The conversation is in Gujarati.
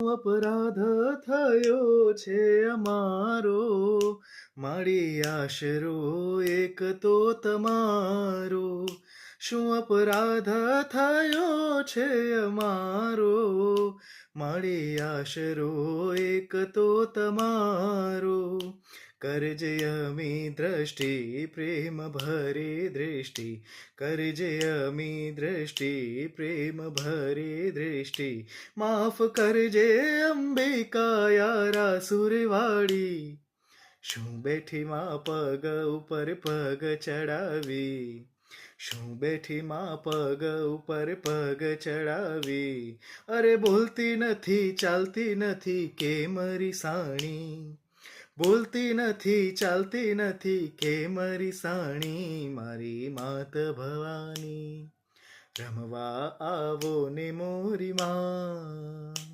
અપરાધ થયો છે અમારો, મારી આશરો એક તો તમારો. શું અપરાધ થયો છે અમારો, મારી આશરો એક તો તમારો. કરજે અમી દ્રષ્ટિ પ્રેમ ભરે દૃષ્ટિ, કરજે અમી દ્રષ્ટિ પ્રેમ ભરે દૃષ્ટિ. માફ કરજે અંબિકા યારા સુરવાળી, શું બેઠી માં પગ ઉપર પગ ચડાવી, શું બેઠી માં પગ ઉપર પગ ચડાવી. અરે બોલતી નથી ચાલતી નથી કેમ રીસાણી, બોલતી નથી ચાલતી નથી કેમ રીસાણી. મારી માત ભવાની રમવા આવો ને મોરી માં.